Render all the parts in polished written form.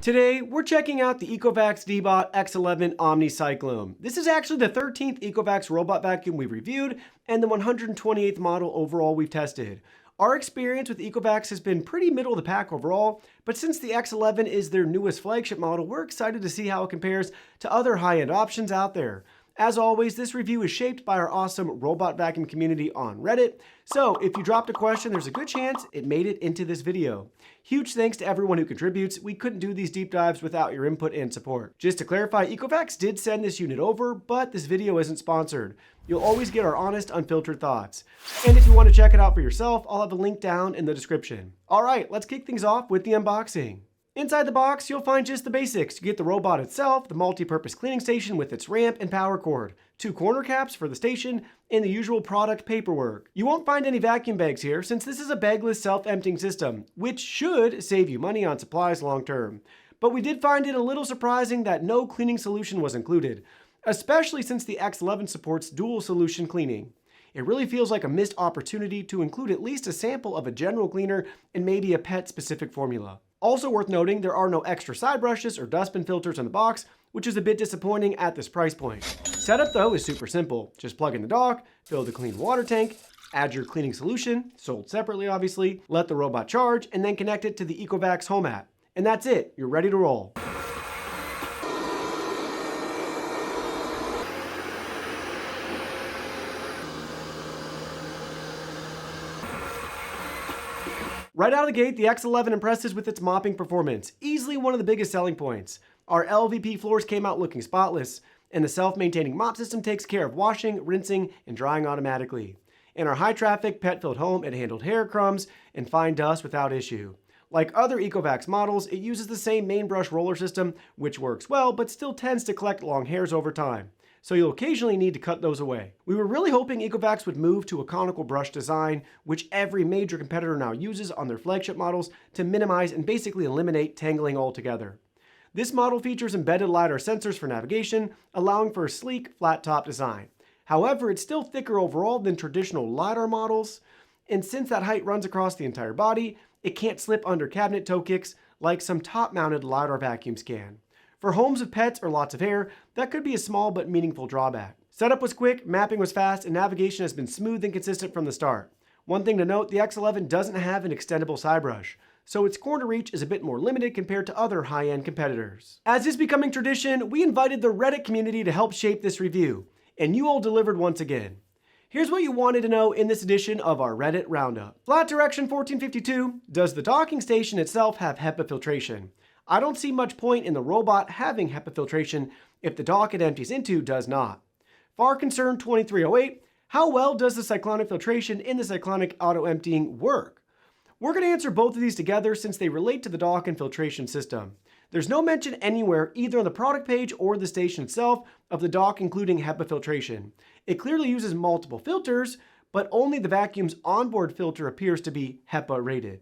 Today, we're checking out the Ecovacs Deebot X11 Omni Cyclone. This is actually the 13th Ecovacs robot vacuum we've reviewed and the 128th model overall we've tested. Our experience with Ecovacs has been pretty middle of the pack overall, but since the X11 is their newest flagship model, we're excited to see how it compares to other high-end options out there. As always, this review is shaped by our awesome robot vacuum community on Reddit, so if you dropped a question, there's a good chance it made it into this video. Huge thanks to everyone who contributes. We couldn't do these deep dives without your input and support. Just to clarify, Ecovacs did send this unit over, but this video isn't sponsored. You'll always get our honest, unfiltered thoughts. And if you want to check it out for yourself, I'll have a link down in the description. Alright, let's kick things off with the unboxing. Inside the box, you'll find just the basics. You get the robot itself, the multi-purpose cleaning station with its ramp and power cord, 2 corner caps for the station, and the usual product paperwork. You won't find any vacuum bags here since this is a bagless self-emptying system, which should save you money on supplies long term. But we did find it a little surprising that no cleaning solution was included, especially since the X11 supports dual solution cleaning. It really feels like a missed opportunity to include at least a sample of a general cleaner and maybe a pet-specific formula. Also worth noting, there are no extra side brushes or dustbin filters in the box, which is a bit disappointing at this price point. Setup though is super simple. Just plug in the dock, fill the clean water tank, add your cleaning solution, sold separately obviously, let the robot charge, and then connect it to the Ecovacs Home app. And that's it, you're ready to roll. Right out of the gate, the X11 impresses with its mopping performance, easily one of the biggest selling points. Our LVP floors came out looking spotless, and the self-maintaining mop system takes care of washing, rinsing, and drying automatically. In our high-traffic, pet-filled home, it handled hair crumbs and fine dust without issue. Like other Ecovacs models, it uses the same main brush roller system, which works well, but still tends to collect long hairs over time. So you'll occasionally need to cut those away. We were really hoping Ecovacs would move to a conical brush design, which every major competitor now uses on their flagship models to minimize and basically eliminate tangling altogether. This model features embedded LiDAR sensors for navigation, allowing for a sleek, flat-top design. However, it's still thicker overall than traditional LiDAR models, and since that height runs across the entire body, it can't slip under cabinet toe kicks like some top-mounted LiDAR vacuums can. For homes with pets or lots of hair, that could be a small but meaningful drawback. Setup was quick, mapping was fast, and navigation has been smooth and consistent from the start. One thing to note, the X11 doesn't have an extendable side brush, so its corner reach is a bit more limited compared to other high-end competitors. As is becoming tradition, we invited the Reddit community to help shape this review, and you all delivered once again. Here's what you wanted to know in this edition of our Reddit Roundup. Flat Direction 1452, does the docking station itself have HEPA filtration? I don't see much point in the robot having HEPA filtration if the dock it empties into does not. Far Concern 2308, how well does the cyclonic filtration in the cyclonic auto-emptying work? We're going to answer both of these together since they relate to the dock and filtration system. There's no mention anywhere, either on the product page or the station itself, of the dock including HEPA filtration. It clearly uses multiple filters, but only the vacuum's onboard filter appears to be HEPA rated.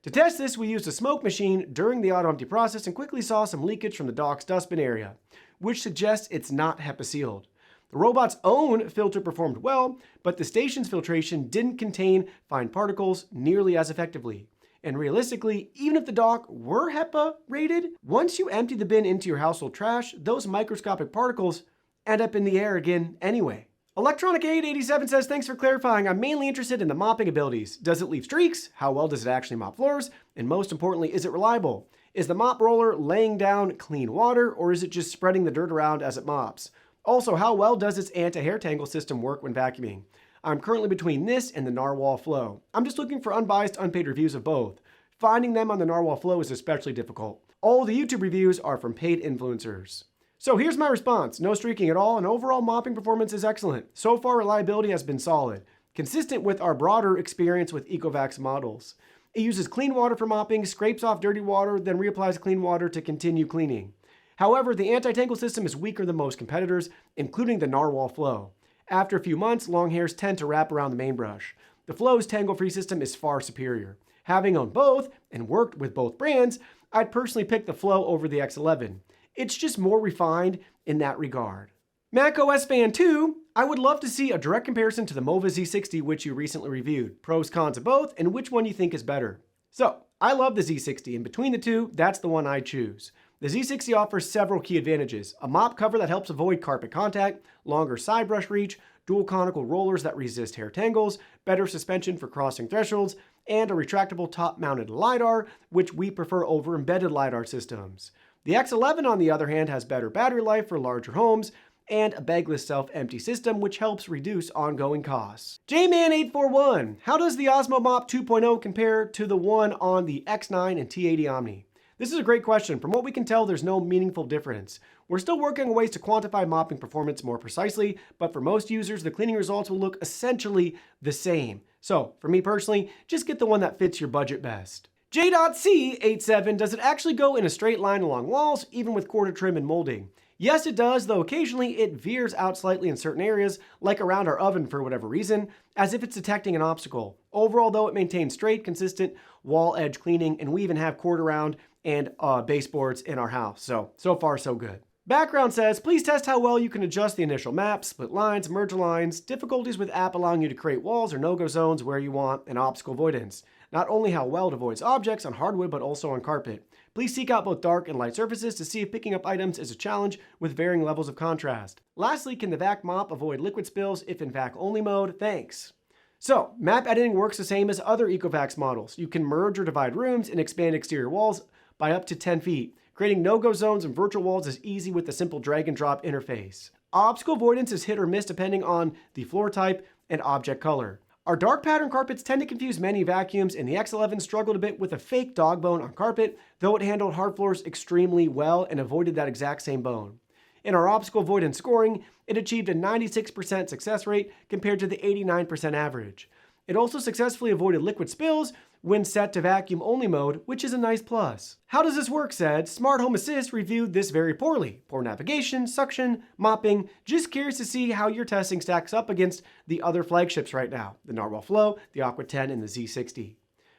To test this, we used a smoke machine during the auto-empty process and quickly saw some leakage from the dock's dustbin area, which suggests it's not HEPA sealed. The robot's own filter performed well, but the station's filtration didn't contain fine particles nearly as effectively. And realistically, even if the dock were HEPA rated, once you empty the bin into your household trash, those microscopic particles end up in the air again anyway. Electronic 887 says, thanks for clarifying. I'm mainly interested in the mopping abilities. Does it leave streaks? How well does it actually mop floors? And most importantly, is it reliable? Is the mop roller laying down clean water, or is it just spreading the dirt around as it mops? Also, how well does its anti-hair tangle system work when vacuuming? I'm currently between this and the Narwhal Flow. I'm just looking for unbiased, unpaid reviews of both. Finding them on the Narwhal Flow is especially difficult. All the YouTube reviews are from paid influencers. So here's my response. No streaking at all, and overall mopping performance is excellent. So far, reliability has been solid, consistent with our broader experience with Ecovacs models. It uses clean water for mopping, scrapes off dirty water, then reapplies clean water to continue cleaning. However, the anti-tangle system is weaker than most competitors, including the Narwhal Flow. After a few months, long hairs tend to wrap around the main brush. The Flow's tangle-free system is far superior. Having owned both and worked with both brands, I'd personally pick the Flow over the X11. It's just more refined in that regard. macOS Fan 2, I would love to see a direct comparison to the Mova Z60, which you recently reviewed. Pros, cons of both, and which one you think is better. So, I love the Z60, and between the two, that's the one I choose. The Z60 offers several key advantages: a mop cover that helps avoid carpet contact, longer side brush reach, dual conical rollers that resist hair tangles, better suspension for crossing thresholds, and a retractable top-mounted LiDAR, which we prefer over embedded LiDAR systems. The X11, on the other hand, has better battery life for larger homes, and a bagless self-empty system, which helps reduce ongoing costs. JMan841, how does the Osmo Mop 2.0 compare to the one on the X9 and T80 Omni? This is a great question. From what we can tell, there's no meaningful difference. We're still working on ways to quantify mopping performance more precisely, but for most users, the cleaning results will look essentially the same. So, for me personally, just get the one that fits your budget best. J.C87, does it actually go in a straight line along walls, even with quarter trim and molding? Yes, it does, though occasionally it veers out slightly in certain areas, like around our oven for whatever reason, as if it's detecting an obstacle. Overall, though, it maintains straight, consistent wall edge cleaning, and we even have quarter round and baseboards in our house. So far, so good. Background says, please test how well you can adjust the initial map, split lines, merge lines, difficulties with app allowing you to create walls or no-go zones where you want, and obstacle avoidance. Not only how well it avoids objects on hardwood, but also on carpet. Please seek out both dark and light surfaces to see if picking up items is a challenge with varying levels of contrast. Lastly, can the vac mop avoid liquid spills if in vac only mode? Thanks. So, map editing works the same as other Ecovacs models. You can merge or divide rooms and expand exterior walls by up to 10 feet. Creating no-go zones and virtual walls is easy with the simple drag and drop interface. Obstacle avoidance is hit or miss depending on the floor type and object color. Our dark pattern carpets tend to confuse many vacuums, and the X11 struggled a bit with a fake dog bone on carpet, though it handled hard floors extremely well and avoided that exact same bone. In our obstacle avoidance scoring, it achieved a 96% success rate compared to the 89% average. It also successfully avoided liquid spills when set to vacuum only mode, which is a nice plus. How does this work, said Smart Home Assist reviewed this very poorly. Poor navigation, suction, mopping. Just curious to see how your testing stacks up against the other flagships right now, the Narwhal Flow, the Aqua 10, and the Z60.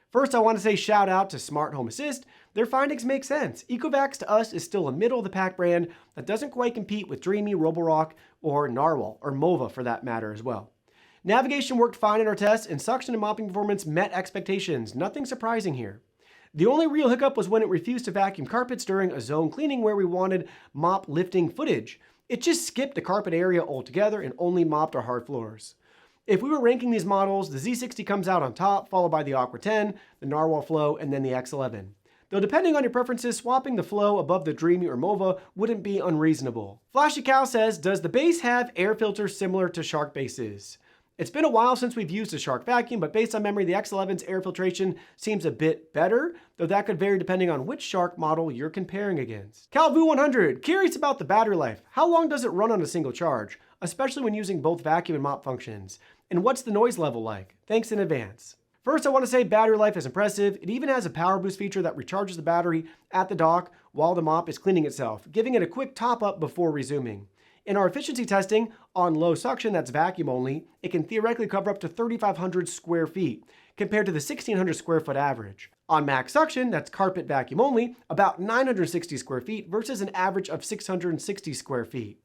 First, I want to say shout out to Smart Home Assist. Their findings make sense. Ecovacs to us is still a middle of the pack brand that doesn't quite compete with Dreamy, Roborock, or Narwhal, or Mova for that matter as well. Navigation worked fine in our tests, and suction and mopping performance met expectations. Nothing surprising here. The only real hiccup was when it refused to vacuum carpets during a zone cleaning where we wanted mop lifting footage. It just skipped the carpet area altogether and only mopped our hard floors. If we were ranking these models, the Z60 comes out on top, followed by the Aqua 10, the Narwhal Flow, and then the X11. Though depending on your preferences, swapping the Flow above the Dreamy or Mova wouldn't be unreasonable. Flashy Cow says, does the base have air filters similar to Shark bases? It's been a while since we've used a Shark vacuum, but based on memory, the X11's air filtration seems a bit better, though that could vary depending on which Shark model you're comparing against. Calvu100, curious about the battery life. How long does it run on a single charge, especially when using both vacuum and mop functions? And what's the noise level like? Thanks in advance. First, I want to say battery life is impressive. It even has a power boost feature that recharges the battery at the dock while the mop is cleaning itself, giving it a quick top up before resuming. In our efficiency testing, on low suction that's vacuum only, it can theoretically cover up to 3,500 square feet, compared to the 1,600 square foot average. On max suction, that's carpet vacuum only, about 960 square feet versus an average of 660 square feet.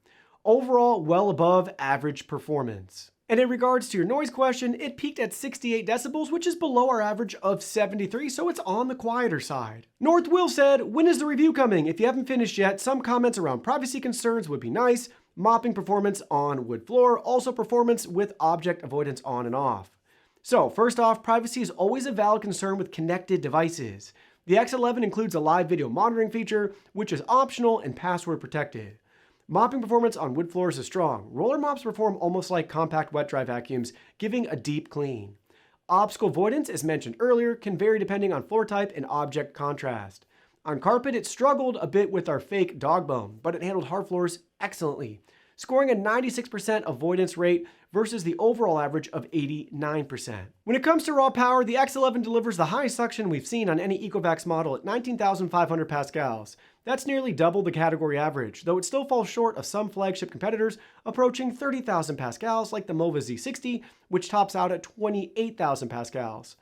Overall, well above average performance. And in regards to your noise question, it peaked at 68 decibels, which is below our average of 73, so it's on the quieter side. North Will said, when is the review coming? If you haven't finished yet, some comments around privacy concerns would be nice. Mopping performance on wood floor, also performance with object avoidance on and off. So first off, privacy is always a valid concern with connected devices. The X11 includes a live video monitoring feature, which is optional and password protected. Mopping performance on wood floors is strong. Roller mops perform almost like compact wet dry vacuums, giving a deep clean. Obstacle avoidance, as mentioned earlier, can vary depending on floor type and object contrast. On carpet, it struggled a bit with our fake dog bone, but it handled hard floors excellently, scoring a 96% avoidance rate versus the overall average of 89%. When it comes to raw power, the X11 delivers the highest suction we've seen on any Ecovacs model at 19,500 pascals. That's nearly double the category average, though it still falls short of some flagship competitors approaching 30,000 pascals like the Mova Z60, which tops out at 28,000 pascals.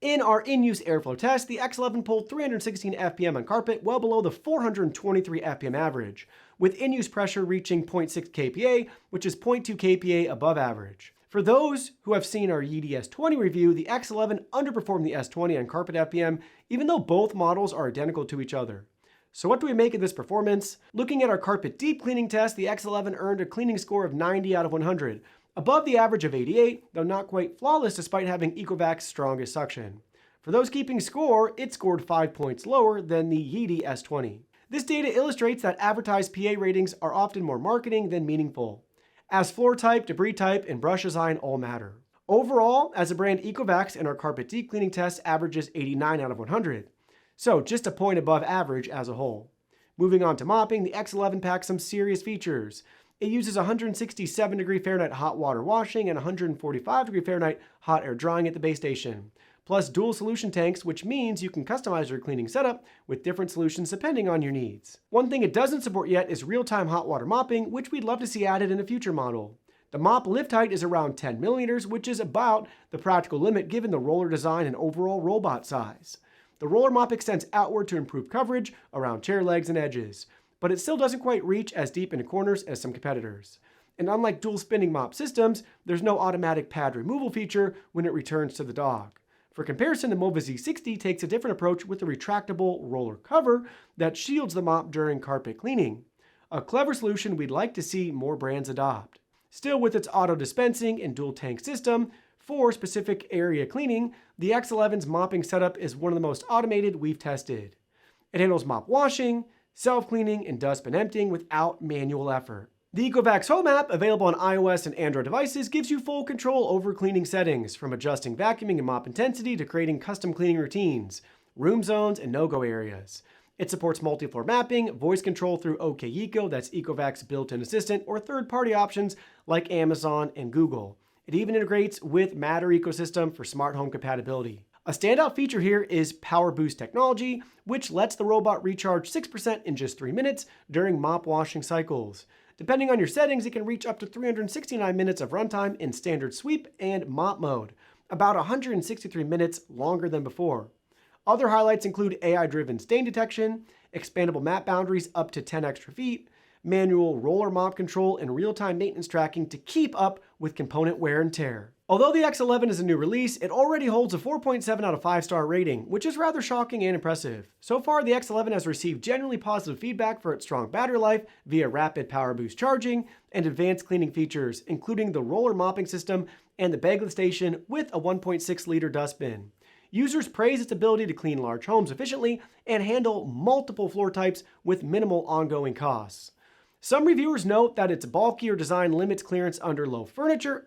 In our in-use airflow test, the X11 pulled 316 FPM on carpet, well below the 423 FPM average, with in-use pressure reaching 0.6 kPa, which is 0.2 kPa above average. For those who have seen our Yeti S20 review, the X11 underperformed the S20 on carpet FPM, even though both models are identical to each other. So what do we make of this performance? Looking at our carpet deep cleaning test, the X11 earned a cleaning score of 90 out of 100, above the average of 88, though not quite flawless despite having Ecovac's strongest suction. For those keeping score, it scored 5 points lower than the Yeti S20. This data illustrates that advertised PA ratings are often more marketing than meaningful, as floor type, debris type, and brush design all matter. Overall, as a brand, Ecovacs in our carpet deep cleaning test averages 89 out of 100. So just a point above average as a whole. Moving on to mopping, the X11 packs some serious features. It uses 167 degree Fahrenheit hot water washing and 145 degree Fahrenheit hot air drying at the base station, plus dual solution tanks, which means you can customize your cleaning setup with different solutions depending on your needs. One thing it doesn't support yet is real-time hot water mopping, which we'd love to see added in a future model. The mop lift height is around 10 millimeters, which is about the practical limit given the roller design and overall robot size. The roller mop extends outward to improve coverage around chair legs and edges, but it still doesn't quite reach as deep into corners as some competitors. And unlike dual spinning mop systems, there's no automatic pad removal feature when it returns to the dock. For comparison, the Mova Z60 takes a different approach with a retractable roller cover that shields the mop during carpet cleaning. A clever solution we'd like to see more brands adopt. Still, with its auto dispensing and dual tank system, for specific area cleaning, the X11's mopping setup is one of the most automated we've tested. It handles mop washing, self-cleaning, and dustbin emptying without manual effort. The Ecovacs Home app, available on iOS and Android devices, gives you full control over cleaning settings, from adjusting vacuuming and mop intensity to creating custom cleaning routines, room zones, and no-go areas. It supports multi-floor mapping, voice control through OKEco, that's Ecovac's built-in assistant, or third-party options like Amazon and Google. It even integrates with Matter ecosystem for smart home compatibility. A standout feature here is Power Boost technology, which lets the robot recharge 6% in just 3 minutes during mop washing cycles. Depending on your settings, it can reach up to 369 minutes of runtime in standard sweep and mop mode, about 163 minutes longer than before. Other highlights include AI-driven stain detection, expandable map boundaries up to 10 extra feet, manual roller mop control, and real-time maintenance tracking to keep up with component wear and tear. Although the X11 is a new release, it already holds a 4.7 out of 5-star rating, which is rather shocking and impressive. So far, the X11 has received generally positive feedback for its strong battery life via rapid power boost charging and advanced cleaning features, including the roller mopping system and the bagless station with a 1.6-liter dustbin. Users praise its ability to clean large homes efficiently and handle multiple floor types with minimal ongoing costs. Some reviewers note that its bulkier design limits clearance under low furniture,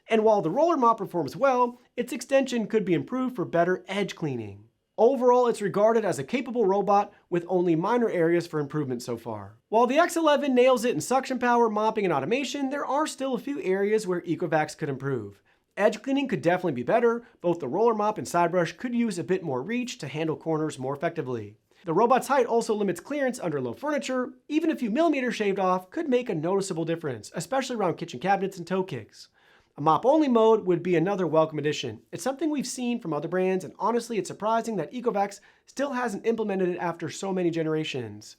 and while the roller mop performs well, its extension could be improved for better edge cleaning. Overall, it's regarded as a capable robot with only minor areas for improvement so far. While the X11 nails it in suction power, mopping, and automation, there are still a few areas where Ecovacs could improve. Edge cleaning could definitely be better. Both the roller mop and side brush could use a bit more reach to handle corners more effectively. The robot's height also limits clearance under low furniture. Even a few millimeters shaved off could make a noticeable difference, especially around kitchen cabinets and toe kicks. A mop-only mode would be another welcome addition. It's something we've seen from other brands, and honestly, it's surprising that Ecovacs still hasn't implemented it after so many generations.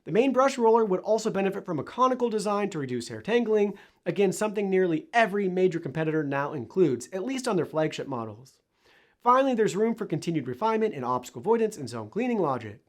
The main brush roller would also benefit from a conical design to reduce hair tangling, again something nearly every major competitor now includes, at least on their flagship models. Finally, there's room for continued refinement in obstacle avoidance and zone cleaning logic.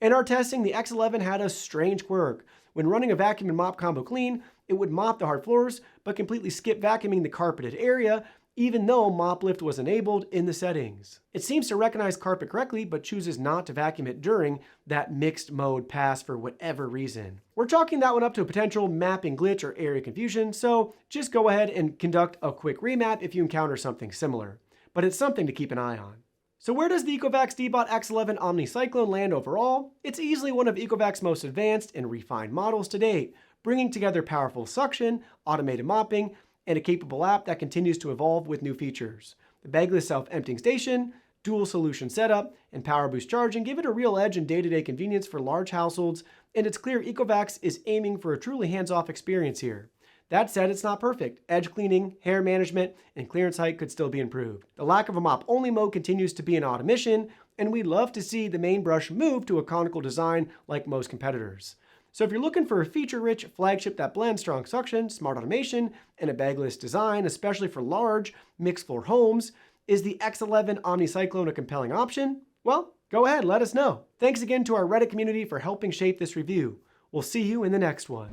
In our testing, the X11 had a strange quirk. When running a vacuum and mop combo clean, it would mop the hard floors, but completely skip vacuuming the carpeted area, even though mop lift was enabled in the settings. It seems to recognize carpet correctly, but chooses not to vacuum it during that mixed mode pass for whatever reason. We're chalking that one up to a potential mapping glitch or area confusion, so just go ahead and conduct a quick remap if you encounter something similar. But it's something to keep an eye on. So where does the Ecovacs Deebot X11 Omni Cyclone land overall? It's easily one of Ecovac's most advanced and refined models to date, bringing together powerful suction, automated mopping, and a capable app that continues to evolve with new features. The bagless self-emptying station, dual solution setup, and power boost charging give it a real edge in day-to-day convenience for large households, and it's clear Ecovacs is aiming for a truly hands-off experience here. That said, it's not perfect. Edge cleaning, hair management, and clearance height could still be improved. The lack of a mop-only mode continues to be an odd omission, and we'd love to see the main brush move to a conical design like most competitors. So if you're looking for a feature-rich flagship that blends strong suction, smart automation, and a bagless design, especially for large, mixed-floor homes, is the X11 OmniCyclone a compelling option? Well, go ahead, let us know. Thanks again to our Reddit community for helping shape this review. We'll see you in the next one.